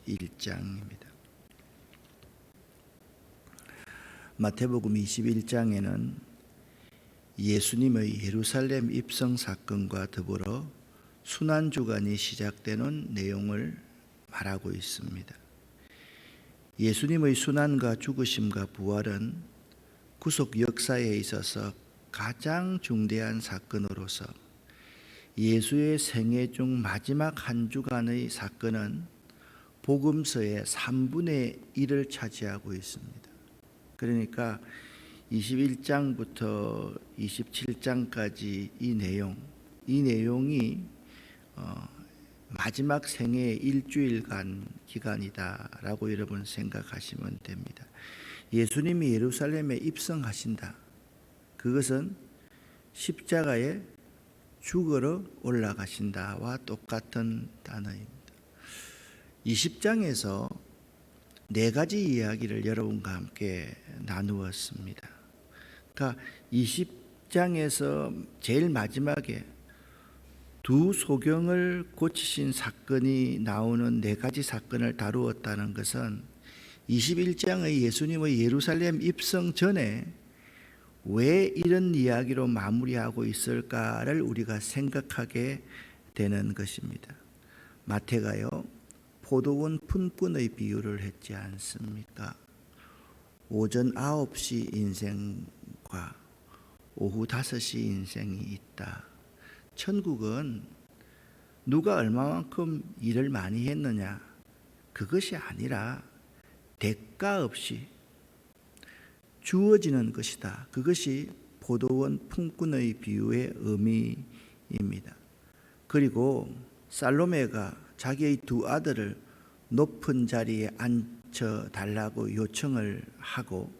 21장입니다. 마태복음 21장에는 예수님의 예루살렘 입성 사건과 더불어 순환주간이 시작되는 내용을 말하고 있습니다. 예수님의 순환과 죽으심과 부활은 구속 역사에 있어서 가장 중대한 사건으로서 예수의 생애 중 마지막 한 주간의 사건은 복음서의 3분의 1을 차지하고 있습니다. 그러니까 21장부터 27장까지 이 내용이 마지막 생애의 일주일간 기간이다라고 여러분 생각하시면 됩니다. 예수님이 예루살렘에 입성하신다. 그것은 십자가에 죽으러 올라가신다와 똑같은 단어입니다. 20장에서 네 가지 이야기를 여러분과 함께 나누었습니다. 그러니까 20장에서 제일 마지막에 두 소경을 고치신 사건이 나오는 네 가지 사건을 다루었다는 것은 21장의 예수님의 예루살렘 입성 전에 왜 이런 이야기로 마무리하고 있을까를 우리가 생각하게 되는 것입니다. 마태가요, 포도원 품꾼의 비유를 했지 않습니까? 오전 9시 인생과 오후 5시 인생이 있다. 천국은 누가 얼마만큼 일을 많이 했느냐, 그것이 아니라 대가 없이 주어지는 것이다. 그것이 포도원 품꾼의 비유의 의미입니다. 그리고 살로메가 자기의 두 아들을 높은 자리에 앉혀달라고 요청을 하고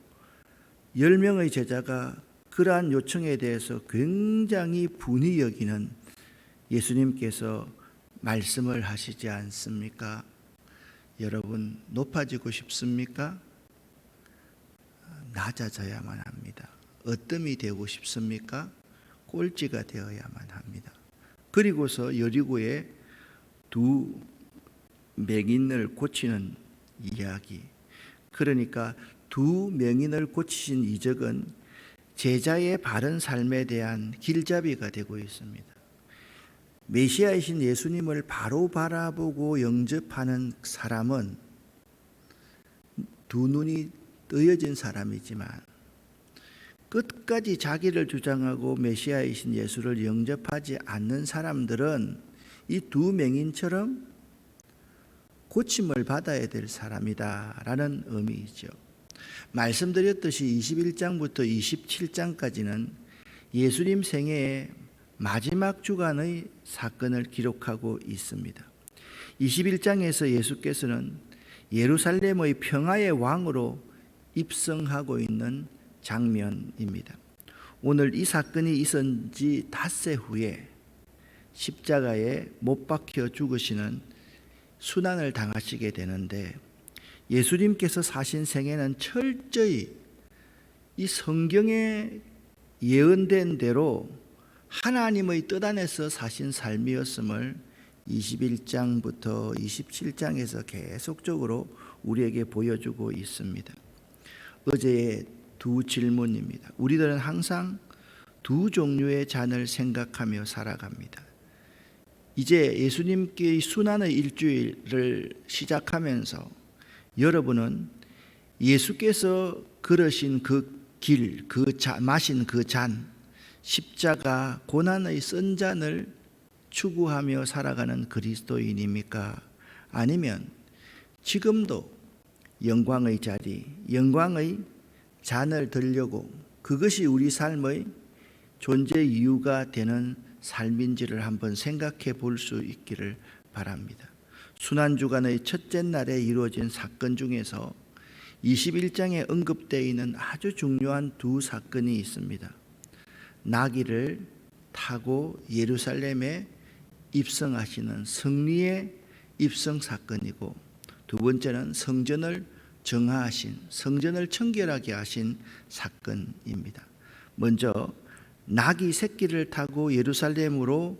10명의 제자가 그러한 요청에 대해서 굉장히 분이 여기는 예수님께서 말씀을 하시지 않습니까? 여러분, 높아지고 싶습니까? 낮아져야만 합니다. 어뜸이 되고 싶습니까? 꼴찌가 되어야만 합니다. 그리고서 여리고에 두 맹인을 고치는 이야기. 그러니까 두 맹인을 고치신 이적은 제자의 바른 삶에 대한 길잡이가 되고 있습니다. 메시아이신 예수님을 바로 바라보고 영접하는 사람은 두 눈이 뜨여진 사람이지만 끝까지 자기를 주장하고 메시아이신 예수를 영접하지 않는 사람들은 이 두 맹인처럼 고침을 받아야 될 사람이다라는 의미이죠. 말씀드렸듯이 21장부터 27장까지는 예수님 생애의 마지막 주간의 사건을 기록하고 있습니다. 21장에서 예수께서는 예루살렘의 평화의 왕으로 입성하고 있는 장면입니다. 오늘 이 사건이 있은 지 닷새 후에 십자가에 못 박혀 죽으시는 순환을 당하시게 되는데, 예수님께서 사신 생애는 철저히 이 성경에 예언된 대로 하나님의 뜻 안에서 사신 삶이었음을 21장부터 27장에서 계속적으로 우리에게 보여주고 있습니다. 어제의 두 질문입니다. 우리들은 항상 두 종류의 잔을 생각하며 살아갑니다. 이제 예수님께의 순환의 일주일을 시작하면서 여러분은 예수께서 걸으신 그 길, 마신 그 잔, 십자가 고난의 쓴 잔을 추구하며 살아가는 그리스도인입니까? 아니면 지금도 영광의 자리, 영광의 잔을 들려고 그것이 우리 삶의 존재 이유가 되는 삶인지를 한번 생각해 볼 수 있기를 바랍니다. 순환주간의 첫째 날에 이루어진 사건 중에서 21장에 언급되어 있는 아주 중요한 두 사건이 있습니다. 나귀를 타고 예루살렘에 입성하시는 승리의 입성 사건이고, 두 번째는 성전을 정화하신, 성전을 청결하게 하신 사건입니다. 먼저 나귀 새끼를 타고 예루살렘으로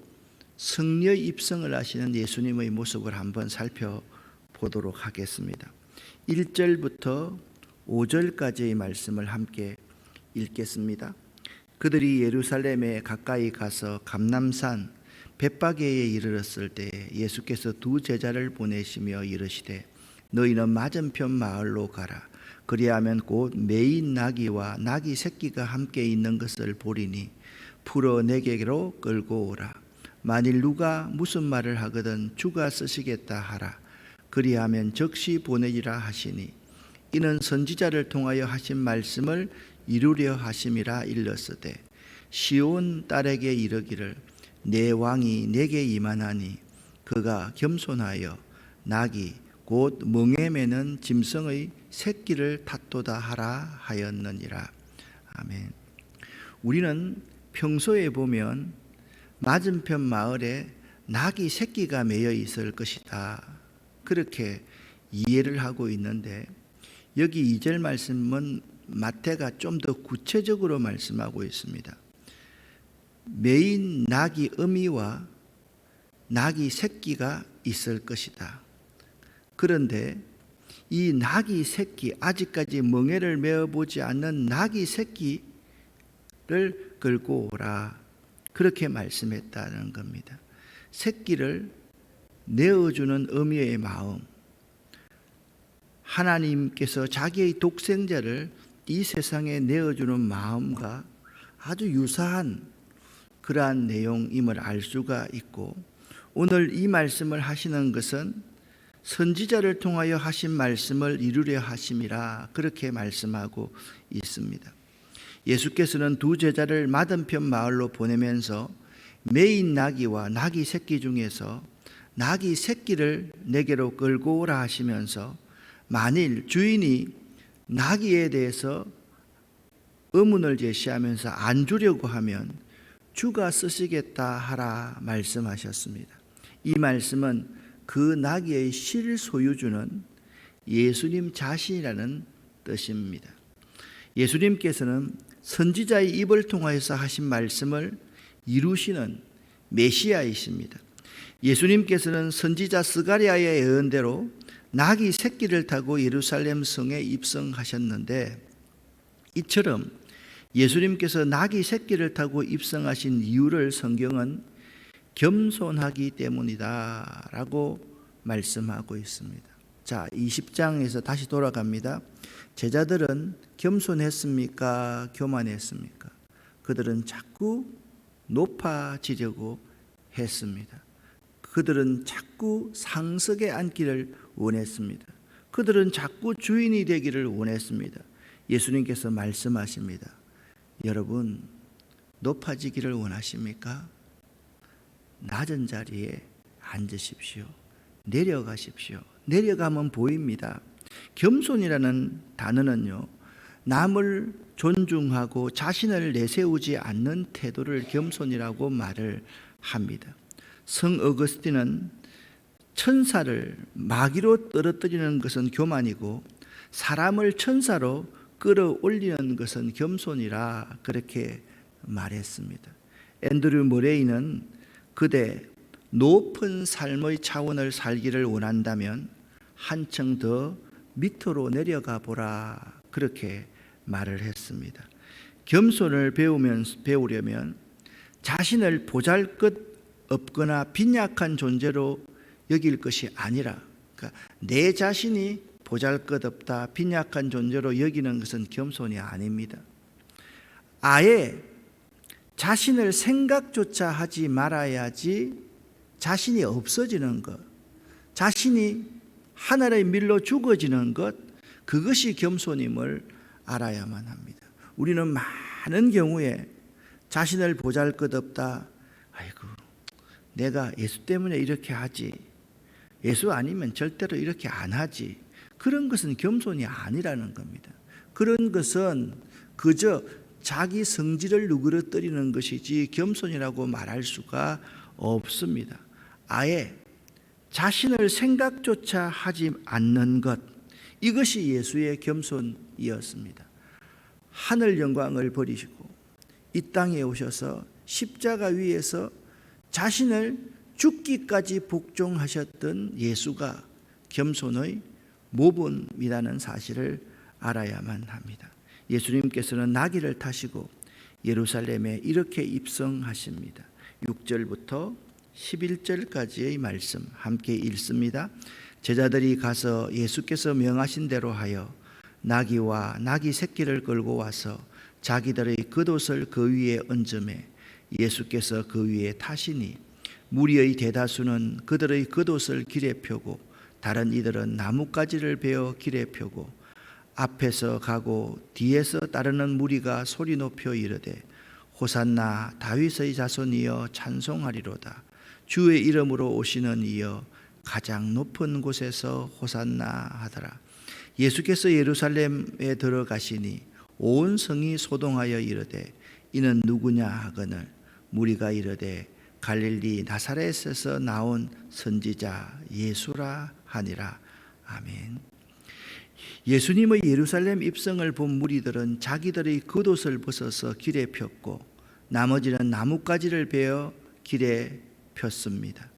승려 입성을 하시는 예수님의 모습을 한번 살펴보겠습니다. 보도록 하겠습니다. 1절부터 5절까지의 말씀을 함께 읽겠습니다. 그들이 예루살렘에 가까이 가서 감람산 벳바게에 이르렀을 때 예수께서 두 제자를 보내시며 이르시되 너희는 맞은편 마을로 가라. 그리하면 곧 매인 나귀와 나귀 새끼가 함께 있는 것을 보리니 풀어 내게로 끌고 오라. 만일 누가 무슨 말을 하거든 주가 쓰시겠다 하라. 그리하면 즉시 보내리라 하시니 이는 선지자를 통하여 하신 말씀을 이루려 하심이라 일렀으되 시온 딸에게 이르기를 내 왕이 내게 임하나니 그가 겸손하여 나귀 곧 멍에 매는 짐승의 새끼를 탓도다 하라 하였느니라. 아멘. 우리는 평소에 보면 맞은편 마을에 나귀 새끼가 매여 있을 것이다, 그렇게 이해를 하고 있는데 여기 2절 말씀은 마태가 좀 더 구체적으로 말씀하고 있습니다. 매인 나귀 어미와 나귀 새끼가 있을 것이다. 그런데 이 나귀 새끼, 아직까지 멍에를 메어보지 않는 나귀 새끼를 끌고 오라, 그렇게 말씀했다는 겁니다. 새끼를 내어주는 어미의 마음, 하나님께서 자기의 독생자를 이 세상에 내어주는 마음과 아주 유사한 그러한 내용임을 알 수가 있고, 오늘 이 말씀을 하시는 것은 선지자를 통하여 하신 말씀을 이루려 하심이라, 그렇게 말씀하고 있습니다. 예수께서는 두 제자를 맞은편 마을로 보내면서 매인 나귀와 나귀 새끼 중에서 나귀 새끼를 내게로 끌고 오라 하시면서 만일 주인이 나귀에 대해서 의문을 제시하면서 안 주려고 하면 주가 쓰시겠다 하라 말씀하셨습니다. 이 말씀은 그 나귀의 실소유주는 예수님 자신이라는 뜻입니다. 예수님께서는 선지자의 입을 통하여서 하신 말씀을 이루시는 메시아이십니다. 예수님께서는 선지자 스가랴의 예언대로 나귀 새끼를 타고 예루살렘 성에 입성하셨는데, 이처럼 예수님께서 나귀 새끼를 타고 입성하신 이유를 성경은 겸손하기 때문이다 라고 말씀하고 있습니다. 자, 20장에서 다시 돌아갑니다. 제자들은 겸손했습니까? 교만했습니까? 그들은 자꾸 높아지려고 했습니다. 그들은 자꾸 상석에 앉기를 원했습니다. 그들은 자꾸 주인이 되기를 원했습니다. 예수님께서 말씀하십니다. 여러분, 높아지기를 원하십니까? 낮은 자리에 앉으십시오. 내려가십시오. 내려가면 보입니다. 겸손이라는 단어는요, 남을 존중하고 자신을 내세우지 않는 태도를 겸손이라고 말을 합니다. 성 어거스틴은 천사를 마귀로 떨어뜨리는 것은 교만이고 사람을 천사로 끌어올리는 것은 겸손이라, 그렇게 말했습니다. 앤드류 머레이는 그대 높은 삶의 차원을 살기를 원한다면 한층 더 밑으로 내려가 보라, 그렇게 말을 했습니다. 겸손을 배우려면 자신을 보잘것 없거나 빈약한 존재로 여길 것이 아니라, 그러니까 내 자신이 보잘것없다, 빈약한 존재로 여기는 것은 겸손이 아닙니다. 아예 자신을 생각조차 하지 말아야지 자신이 없어지는 것, 자신이 하늘의 밀로 죽어지는 것, 그것이 겸손임을 알아야만 합니다. 우리는 많은 경우에 자신을 보잘것없다, 아이고 내가 예수 때문에 이렇게 하지, 예수 아니면 절대로 이렇게 안 하지, 그런 것은 겸손이 아니라는 겁니다. 그런 것은 그저 자기 성질을 누그러뜨리는 것이지 겸손이라고 말할 수가 없습니다. 아예 자신을 생각조차 하지 않는 것, 이것이 예수의 겸손이었습니다. 하늘 영광을 버리시고 이 땅에 오셔서 십자가 위에서 자신을 죽기까지 복종하셨던 예수가 겸손의 모범이라는 사실을 알아야만 합니다. 예수님께서는 나귀를 타시고 예루살렘에 이렇게 입성하십니다. 6절부터 11절까지의 말씀 함께 읽습니다. 제자들이 가서 예수께서 명하신 대로 하여 나귀와 나귀 새끼를 끌고 와서 자기들의 겉옷을 그 위에 얹음에 예수께서 그 위에 타시니 무리의 대다수는 그들의 겉옷을 길에 펴고 다른 이들은 나뭇가지를 베어 길에 펴고 앞에서 가고 뒤에서 따르는 무리가 소리 높여 이르되 호산나 다윗의 자손이여 찬송하리로다. 주의 이름으로 오시는 이여 가장 높은 곳에서 호산나 하더라. 예수께서 예루살렘에 들어가시니 온 성이 소동하여 이르되 이는 누구냐 하거늘 무리가 이르되 갈릴리 나사렛에서 나온 선지자 예수라 하니라. 아멘. 예수님의 예루살렘 입성을 본 무리들은 자기들의 겉옷을 벗어서 길에 폈고 나머지는 나뭇가지를 베어 길에 폈습니다.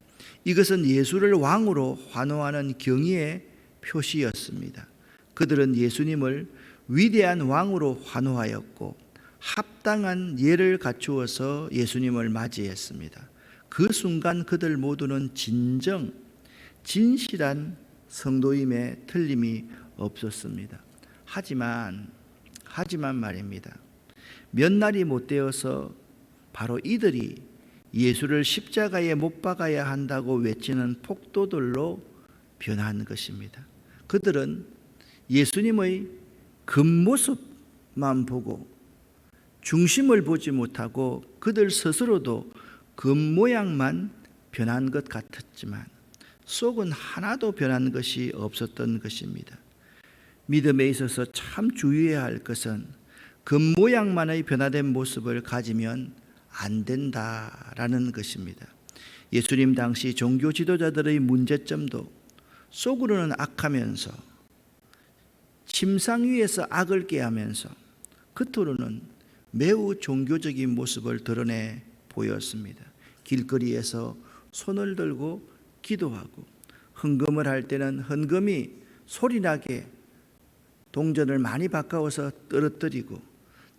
이것은 예수를 왕으로 환호하는 경의의 표시였습니다. 그들은 예수님을 위대한 왕으로 환호하였고 합당한 예를 갖추어서 예수님을 맞이했습니다. 그 순간 그들 모두는 진실한 성도임에 틀림이 없었습니다. 하지만 말입니다. 몇 날이 못 되어서 바로 이들이 예수를 십자가에 못 박아야 한다고 외치는 폭도들로 변한 것입니다. 그들은 예수님의 겉모습만 보고 중심을 보지 못하고 그들 스스로도 겉모양만 변한 것 같았지만 속은 하나도 변한 것이 없었던 것입니다. 믿음에 있어서 참 주의해야 할 것은 겉모양만의 변화된 모습을 가지면 안 된다라는 것입니다. 예수님 당시 종교 지도자들의 문제점도 속으로는 악하면서 침상 위에서 악을 꾀하면서 겉으로는 매우 종교적인 모습을 드러내 보였습니다. 길거리에서 손을 들고 기도하고 헌금을 할 때는 헌금이 소리나게 동전을 많이 바꿔서 떨어뜨리고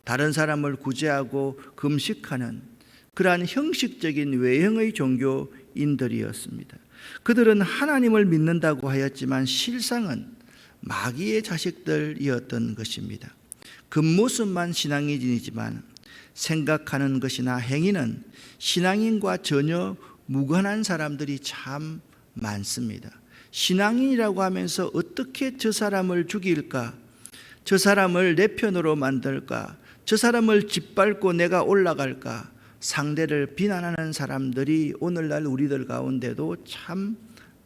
다른 사람을 구제하고 금식하는 그러한 형식적인 외형의 종교인들이었습니다. 그들은 하나님을 믿는다고 하였지만 실상은 마귀의 자식들이었던 것입니다. 겉모습만 신앙인이지만 생각하는 것이나 행위는 신앙인과 전혀 무관한 사람들이 참 많습니다. 신앙인이라고 하면서 어떻게 저 사람을 죽일까? 저 사람을 내 편으로 만들까? 저 사람을 짓밟고 내가 올라갈까? 상대를 비난하는 사람들이 오늘날 우리들 가운데도 참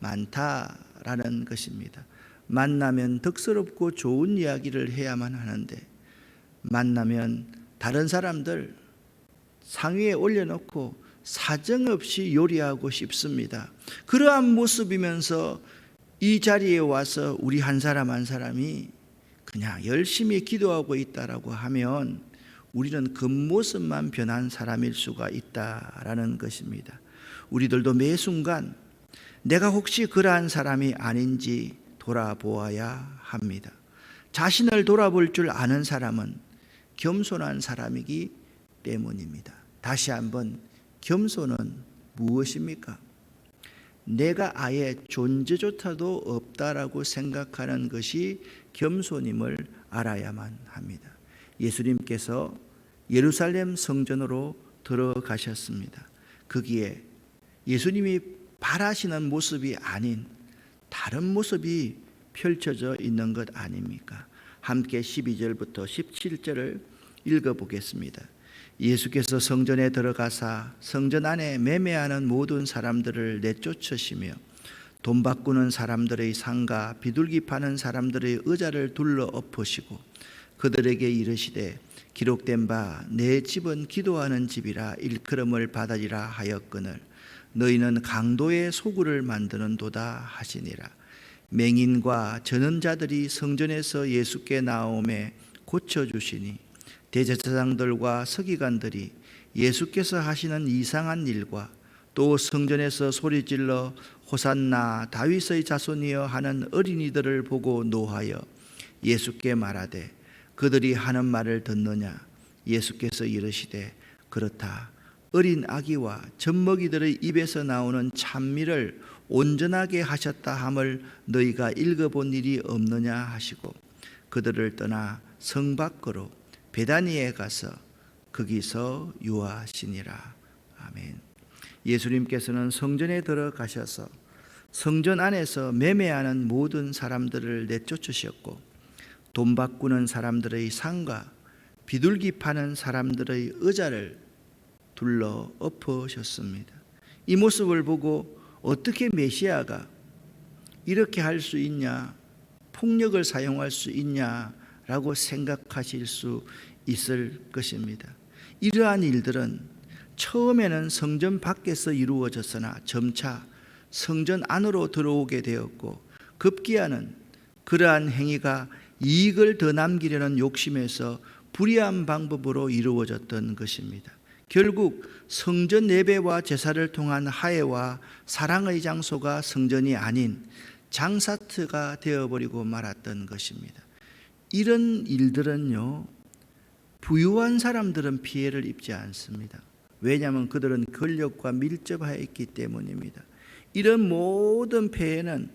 많다라는 것입니다. 만나면 덕스럽고 좋은 이야기를 해야만 하는데 만나면 다른 사람들 상위에 올려놓고 사정없이 요리하고 싶습니다. 그러한 모습이면서 이 자리에 와서 우리 한 사람 한 사람이 그냥 열심히 기도하고 있다라고 하면 우리는 겉모습만 변한 사람일 수가 있다라는 것입니다. 우리들도 매 순간 내가 혹시 그러한 사람이 아닌지 돌아보아야 합니다. 자신을 돌아볼 줄 아는 사람은 겸손한 사람이기 때문입니다. 다시 한번 겸손은 무엇입니까? 내가 아예 존재조차도 없다라고 생각하는 것이 겸손임을 알아야만 합니다. 예수님께서 예루살렘 성전으로 들어가셨습니다. 거기에 예수님이 바라시는 모습이 아닌 다른 모습이 펼쳐져 있는 것 아닙니까? 함께 12절부터 17절을 읽어보겠습니다. 예수께서 성전에 들어가사 성전 안에 매매하는 모든 사람들을 내쫓으시며 돈 바꾸는 사람들의 상가 비둘기 파는 사람들의 의자를 둘러 엎으시고 그들에게 이르시되 기록된 바 내 집은 기도하는 집이라 일컬음을 받으리라 하였거늘 너희는 강도의 소굴을 만드는도다 하시니라. 맹인과 전언자들이 성전에서 예수께 나오매 고쳐주시니 대제사장들과 서기관들이 예수께서 하시는 이상한 일과 또 성전에서 소리질러 호산나 다윗의 자손이여 하는 어린이들을 보고 노하여 예수께 말하되 그들이 하는 말을 듣느냐? 예수께서 이르시되 그렇다. 어린 아기와 젖먹이들의 입에서 나오는 찬미를 온전하게 하셨다 함을 너희가 읽어본 일이 없느냐 하시고 그들을 떠나 성 밖으로 베다니에 가서 거기서 유하시니라. 아멘. 예수님께서는 성전에 들어가셔서 성전 안에서 매매하는 모든 사람들을 내쫓으셨고 돈 바꾸는 사람들의 상과 비둘기 파는 사람들의 의자를 둘러 엎으셨습니다. 이 모습을 보고 어떻게 메시아가 이렇게 할 수 있냐, 폭력을 사용할 수 있냐라고 생각하실 수 있을 것입니다. 이러한 일들은 처음에는 성전 밖에서 이루어졌으나 점차 성전 안으로 들어오게 되었고 급기야는 그러한 행위가 이익을 더 남기려는 욕심에서 불의한 방법으로 이루어졌던 것입니다. 결국 성전 예배와 제사를 통한 화해와 사랑의 장소가 성전이 아닌 장사터가 되어버리고 말았던 것입니다. 이런 일들은요, 부유한 사람들은 피해를 입지 않습니다. 왜냐하면 그들은 권력과 밀접하여 있기 때문입니다. 이런 모든 폐해는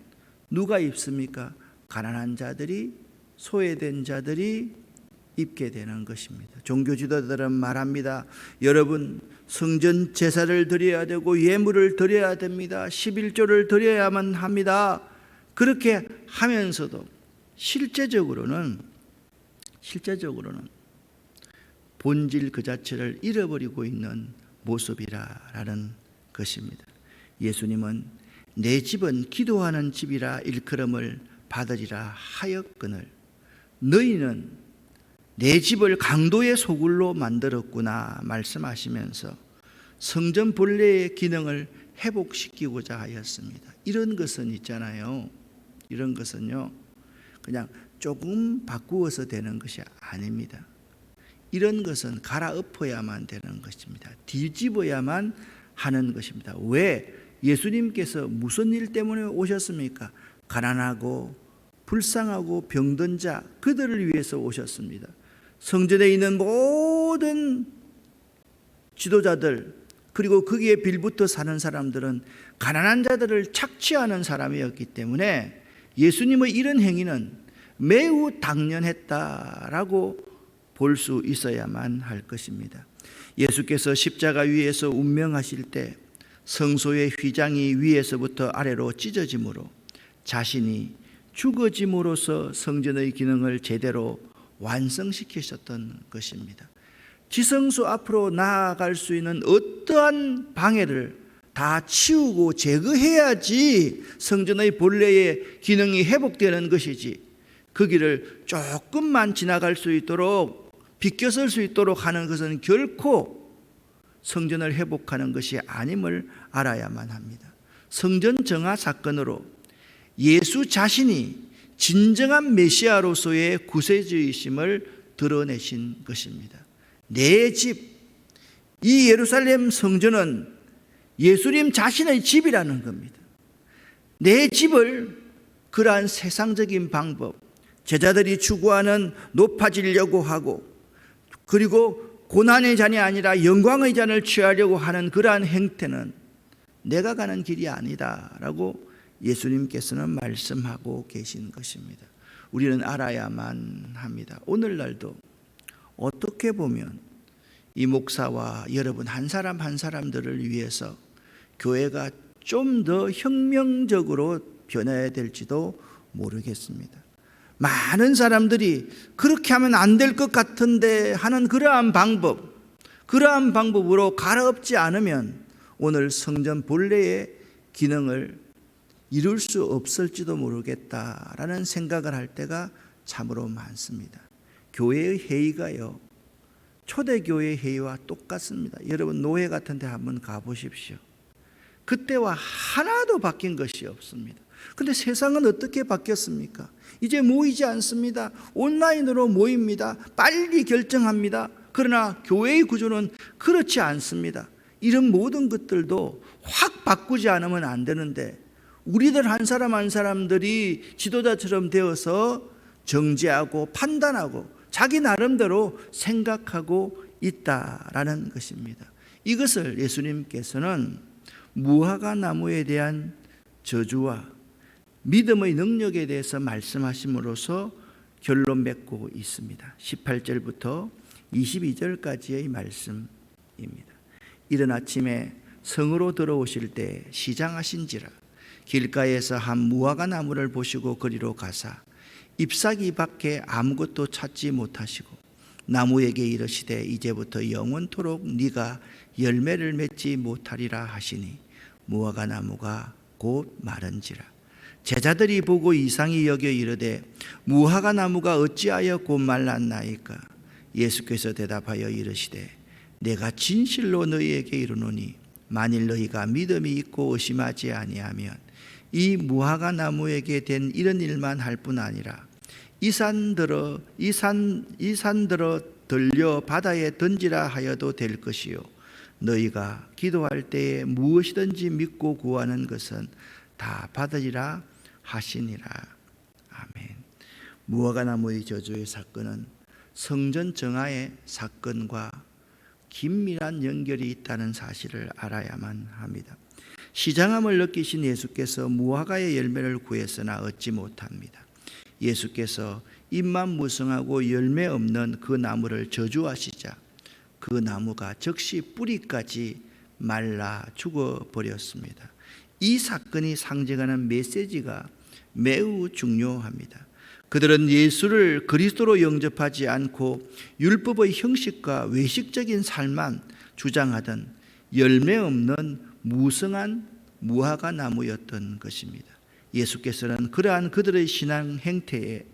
누가 입습니까? 가난한 자들이, 소외된 자들이 입게 되는 것입니다. 종교 지도자들은 말합니다. 여러분, 성전 제사를 드려야 되고 예물을 드려야 됩니다. 11조를 드려야만 합니다. 그렇게 하면서도 실제적으로는 본질 그 자체를 잃어버리고 있는 모습이라는 것입니다. 예수님은 내 집은 기도하는 집이라 일컬음을 받으리라 하였거늘 너희는 내 집을 강도의 소굴로 만들었구나 말씀하시면서 성전 본래의 기능을 회복시키고자 하였습니다. 이런 것은 있잖아요. 이런 것은요, 그냥 조금 바꾸어서 되는 것이 아닙니다. 이런 것은 갈아엎어야만 되는 것입니다. 뒤집어야만 하는 것입니다. 왜? 예수님께서 무슨 일 때문에 오셨습니까? 가난하고 불쌍하고 병든 자, 그들을 위해서 오셨습니다. 성전에 있는 모든 지도자들, 그리고 거기에 빌붙어 사는 사람들은 가난한 자들을 착취하는 사람이었기 때문에 예수님의 이런 행위는 매우 당연했다라고 볼 수 있어야만 할 것입니다. 예수께서 십자가 위에서 운명하실 때 성소의 휘장이 위에서부터 아래로 찢어짐으로 자신이 죽어짐으로써 성전의 기능을 제대로 완성시키셨던 것입니다. 지성소 앞으로 나아갈 수 있는 어떠한 방해를 다 치우고 제거해야지 성전의 본래의 기능이 회복되는 것이지, 그 길을 조금만 지나갈 수 있도록 비껴설 수 있도록 하는 것은 결코 성전을 회복하는 것이 아님을 알아야만 합니다. 성전 정화 사건으로 예수 자신이 진정한 메시아로서의 구세주이심을 드러내신 것입니다. 내 집, 이 예루살렘 성전은 예수님 자신의 집이라는 겁니다. 내 집을 그러한 세상적인 방법, 제자들이 추구하는 높아지려고 하고 그리고 고난의 잔이 아니라 영광의 잔을 취하려고 하는 그러한 행태는 내가 가는 길이 아니다라고 예수님께서는 말씀하고 계신 것입니다. 우리는 알아야만 합니다. 오늘날도 어떻게 보면 이 목사와 여러분 한 사람 한 사람들을 위해서 교회가 좀 더 혁명적으로 변해야 될지도 모르겠습니다. 많은 사람들이 그렇게 하면 안 될 것 같은데 하는 그러한 방법으로 갈아엎지 않으면 오늘 성전 본래의 기능을 이룰 수 없을지도 모르겠다라는 생각을 할 때가 참으로 많습니다. 교회의 회의가요, 초대교회의 회의와 똑같습니다. 여러분 노회 같은 데 한번 가보십시오. 그때와 하나도 바뀐 것이 없습니다. 그런데 세상은 어떻게 바뀌었습니까? 이제 모이지 않습니다. 온라인으로 모입니다. 빨리 결정합니다. 그러나 교회의 구조는 그렇지 않습니다. 이런 모든 것들도 확 바꾸지 않으면 안 되는데 우리들 한 사람 한 사람들이 지도자처럼 되어서 정죄하고 판단하고 자기 나름대로 생각하고 있다라는 것입니다. 이것을 예수님께서는 무화과 나무에 대한 저주와 믿음의 능력에 대해서 말씀하심으로써 결론 맺고 있습니다. 18절부터 22절까지의 말씀입니다. 이른 아침에 성으로 들어오실 때 시장하신지라 길가에서 한 무화과 나무를 보시고 그리로 가사 잎사귀 밖에 아무것도 찾지 못하시고 나무에게 이르시되 이제부터 영원토록 네가 열매를 맺지 못하리라 하시니 무화과 나무가 곧 마른지라. 제자들이 보고 이상히 여겨 이르되 무화과 나무가 어찌하여 곧 말랐나이까. 예수께서 대답하여 이르시되 내가 진실로 너희에게 이르노니 만일 너희가 믿음이 있고 의심하지 아니하면 이 무화과 나무에게 된 이런 일만 할 뿐 아니라 이 산 들어 들려 바다에 던지라 하여도 될 것이요 너희가 기도할 때에 무엇이든지 믿고 구하는 것은 다 받으리라 하시니라. 아멘. 무화과 나무의 저주의 사건은 성전 정화의 사건과 긴밀한 연결이 있다는 사실을 알아야만 합니다. 시장함을 느끼신 예수께서 무화과의 열매를 구했으나 얻지 못합니다. 예수께서 잎만 무성하고 열매 없는 그 나무를 저주하시자 그 나무가 즉시 뿌리까지 말라 죽어버렸습니다. 이 사건이 상징하는 메시지가 매우 중요합니다. 그들은 예수를 그리스도로 영접하지 않고 율법의 형식과 외식적인 삶만 주장하던 열매 없는 무성한 무화과 나무였던 것입니다. 예수께서는 그러한 그들의 신앙 행태에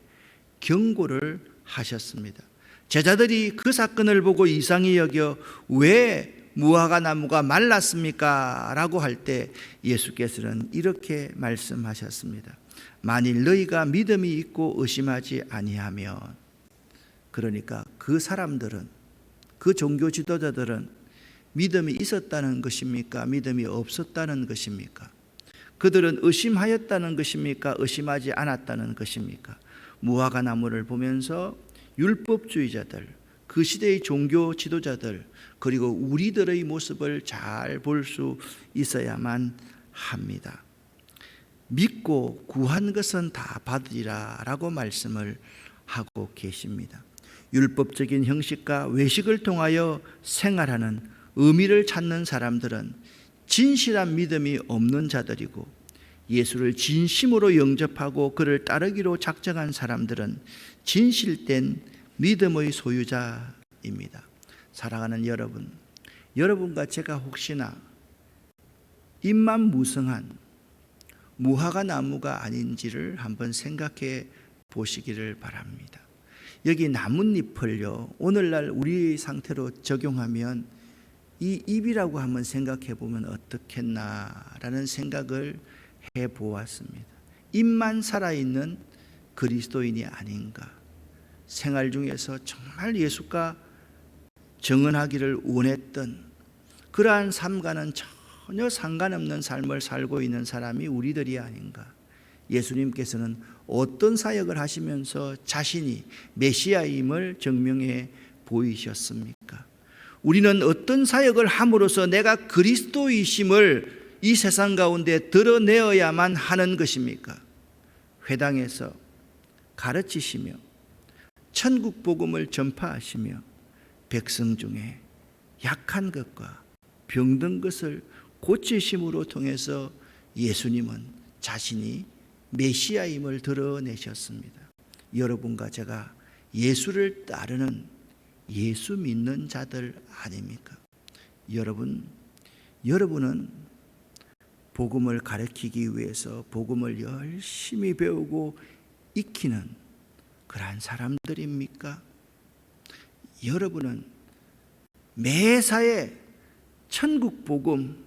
경고를 하셨습니다. 제자들이 그 사건을 보고 이상히 여겨 왜 무화과 나무가 말랐습니까? 라고 할 때 예수께서는 이렇게 말씀하셨습니다. 만일 너희가 믿음이 있고 의심하지 아니하면, 그러니까 그 사람들은, 그 종교 지도자들은 믿음이 있었다는 것입니까? 믿음이 없었다는 것입니까? 그들은 의심하였다는 것입니까? 의심하지 않았다는 것입니까? 무화과 나무를 보면서 율법주의자들, 그 시대의 종교 지도자들, 그리고 우리들의 모습을 잘 볼 수 있어야만 합니다. 믿고 구한 것은 다 받으리라 라고 말씀을 하고 계십니다. 율법적인 형식과 외식을 통하여 생활하는 의미를 찾는 사람들은 진실한 믿음이 없는 자들이고, 예수를 진심으로 영접하고 그를 따르기로 작정한 사람들은 진실된 믿음의 소유자입니다. 사랑하는 여러분, 여러분과 제가 혹시나 잎만 무성한 무화과 나무가 아닌지를 한번 생각해 보시기를 바랍니다. 여기 나뭇잎을요, 오늘날 우리 상태로 적용하면 이 잎이라고 한번 생각해 보면 어떻겠나라는 생각을 해 보았습니다. 잎만 살아있는 그리스도인이 아닌가. 생활 중에서 정말 예수가 정언하기를 원했던 그러한 삶과는 전혀 상관없는 삶을 살고 있는 사람이 우리들이 아닌가. 예수님께서는 어떤 사역을 하시면서 자신이 메시아임을 증명해 보이셨습니까? 우리는 어떤 사역을 함으로써 내가 그리스도이심을 이 세상 가운데 드러내어야만 하는 것입니까? 회당에서 가르치시며 천국 복음을 전파하시며 백성 중에 약한 것과 병든 것을 고치심으로 통해서 예수님은 자신이 메시아임을 드러내셨습니다. 여러분과 제가 예수를 따르는 예수 믿는 자들 아닙니까? 여러분은 복음을 가르치기 위해서 복음을 열심히 배우고 익히는 그러한 사람들입니까? 여러분은 매사에 천국 복음,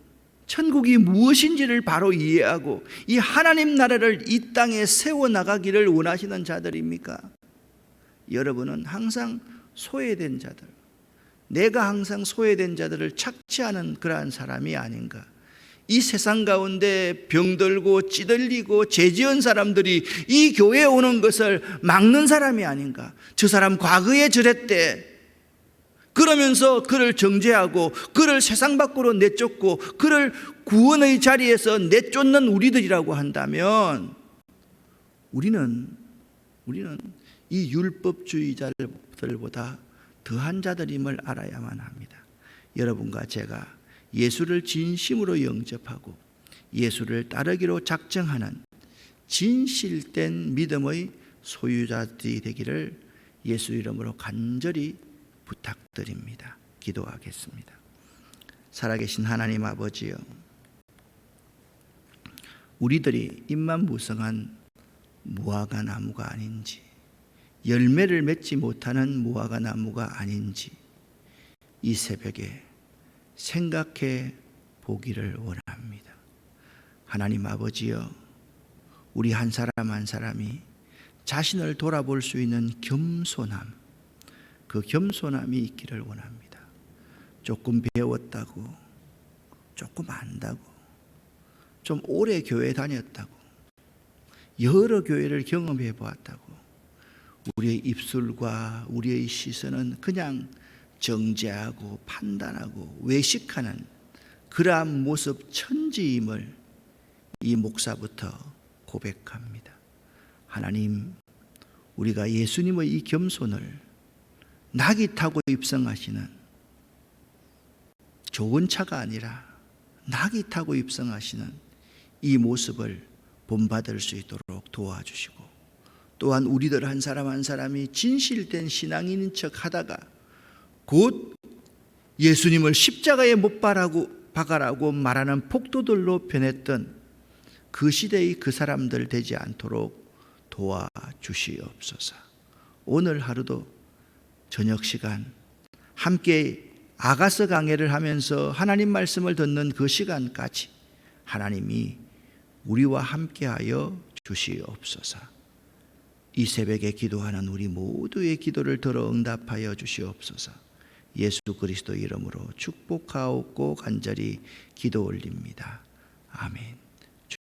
천국이 무엇인지를 바로 이해하고 이 하나님 나라를 이 땅에 세워나가기를 원하시는 자들입니까? 여러분은 항상 소외된 자들, 내가 항상 소외된 자들을 착취하는 그러한 사람이 아닌가. 이 세상 가운데 병들고 찌들리고 죄지은 사람들이 이 교회에 오는 것을 막는 사람이 아닌가. 저 사람 과거에 저랬대. 그러면서 그를 정죄하고 그를 세상 밖으로 내쫓고 그를 구원의 자리에서 내쫓는 우리들이라고 한다면 우리는 이 율법주의자들보다 더한 자들임을 알아야만 합니다. 여러분과 제가 예수를 진심으로 영접하고 예수를 따르기로 작정하는 진실된 믿음의 소유자들이 되기를 예수 이름으로 간절히 부탁드립니다. 기도하겠습니다. 살아계신 하나님 아버지여, 우리들이 잎만 무성한 무화과 나무가 아닌지, 열매를 맺지 못하는 무화과 나무가 아닌지 이 새벽에 생각해 보기를 원합니다. 하나님 아버지여, 우리 한 사람 한 사람이 자신을 돌아볼 수 있는 겸손함, 그 겸손함이 있기를 원합니다. 조금 배웠다고, 조금 안다고, 좀 오래 교회 다녔다고, 여러 교회를 경험해 보았다고 우리의 입술과 우리의 시선은 그냥 정죄하고 판단하고 외식하는 그러한 모습 천지임을 이 목사부터 고백합니다. 하나님, 우리가 예수님의 이 겸손을 낙이 타고 입성하시는, 좋은 차가 아니라 낙이 타고 입성하시는 이 모습을 본받을 수 있도록 도와주시고, 또한 우리들 한 사람 한 사람이 진실된 신앙인인 척 하다가 곧 예수님을 십자가에 못 박아라고 말하는 폭도들로 변했던 그 시대의 그 사람들 되지 않도록 도와주시옵소서. 오늘 하루도 저녁 시간 함께 아가서 강해를 하면서 하나님 말씀을 듣는 그 시간까지 하나님이 우리와 함께하여 주시옵소서. 이 새벽에 기도하는 우리 모두의 기도를 들어 응답하여 주시옵소서. 예수 그리스도 이름으로 축복하옵고 간절히 기도 올립니다. 아멘.